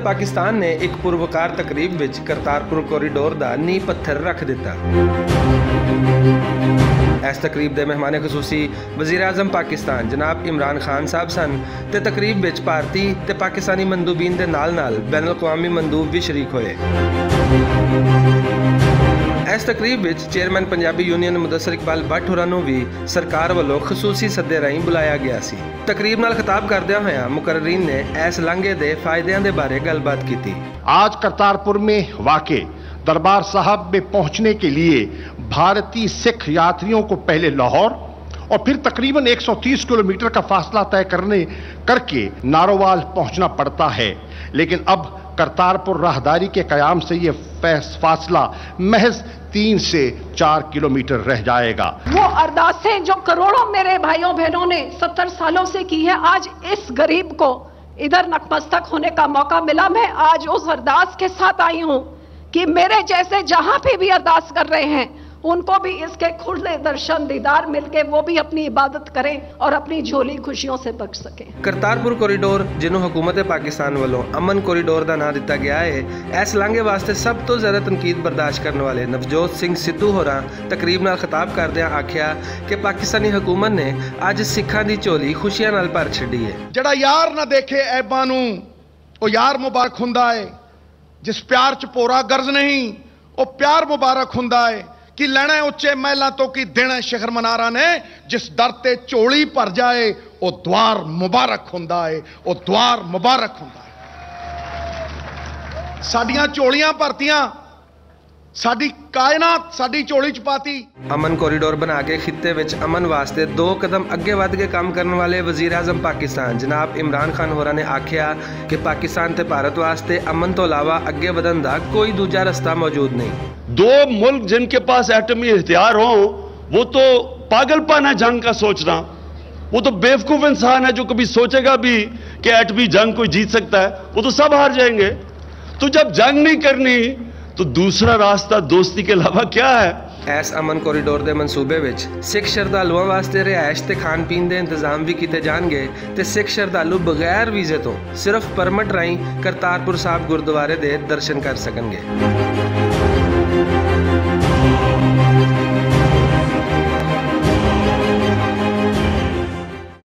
पाकिस्तान ने एक पुरवकार तकरीब विच करतारपुर कॉरीडोर दा नींह पत्थर रख दिता। इस तकरीब के मेहमान खसूसी वज़ीर आज़म पाकिस्तान जनाब इमरान खान साहब सन ते तकरीब विच भारती ते पाकिस्तानी मंदूबीन दे नाल-नाल बैनुल अक़वामी मंदूब भी शरीक होए। इस तकरीब विच चेयरमैन पंजाबी यूनियन मुदस्सिर इकबाल भट्ट होरां नूं भी सरकार वालों खसूसी सद्दे राहीं बुलाया गया सी। तकरीब नाल खिताब करदिआं होइआं मुकर्ररीन ने इस लांघे दे फायदिआं दे बारे गलबात की। आज करतारपुर में वाक़े दरबार साहब में पहुंचने के लिए भारतीय सिख यात्रियों को पहले लाहौर और फिर तकरीबन 130 किलोमीटर का फासला तय करके नारोवाल पहुंचना पड़ता है, लेकिन अब करतारपुर राहदारी के कयाम से ये फासला महज 3 से 4 किलोमीटर रह जाएगा। वो अरदासें जो करोड़ों मेरे भाइयों बहनों ने 70 सालों से की है, आज इस गरीब को इधर नतमस्तक होने का मौका मिला। मैं आज उस अरदास के साथ आई हूं कि मेरे जैसे जहां पे भी अरदास कर रहे हैं उनको भी इसके खुले दर्शन दीदार मिलके वो भी अपनी इबादत करें और अपनी झोली खुशियों से बच सकें। करतारपुर कॉरीडोर जिन्हों हुकूमत पाकिस्तान वालों अमन कॉरीडोर का नाम दिता गया है, इस लांघे वास्ते सब तो ज्यादा तनकीद बर्दाश्त करने वाले नवजोत सिंह सिद्धू होरां तकरीब नाल खिताब करदिआं आखिया कि पाकिस्तानी हुकूमत ने अज सिखां दी झोली खुशियां नाल भर छड्डी है। जिहड़ा यार ना देखे ऐबां नूं ओ यार मुबारक हुंदा है, जिस प्यार च भोरा गर्ज नहीं ओ प्यार मुबारक हुंदा है। कि लैना उच्चे महलों तो कि देना शिखर मनारा ने, जिस दर ते झोली भर जाए वो द्वार मुबारक हुंदा है, वो द्वार मुबारक हुंदा है। साडियां झोलियां भरतियां, साडी कायनात साडी झोली च पाती। अमन कॉरीडोर बना के खित्ते विच अमन वास्ते 2 कदम अगे वध के काम करने वाले वज़ीर आज़म पाकिस्तान जनाब इमरान खान होरां ने आख्या कि पाकिस्तान ते भारत वास्ते अमन तो अलावा अगे वधन दा कोई दूजा रास्ता मौजूद नहीं। 2 मुल्क जिनके पास एटमी हथियार हो वो तो पागलपन है जंग का सोचना। वो तो बेवकूफ इंसान है जो कभी सोचेगा भी कि एटमी जंग कोई जीत सकता है। वो तो सब हार जाएंगे। तो जब जंग नहीं करनी तो दूसरा रास्ता दोस्ती के अलावा क्या है। इस अमन कॉरीडोर के मनसूबे विच सिख श्रद्धालुओं वास्ते रिहायश ते खान पीन के इंतजाम भी किए जाएंगे ते सिख श्रद्धालु बगैर वीजे तो सिर्फ परमिट राही करतारपुर साहब गुरुद्वारे के दर्शन कर सकेंगे।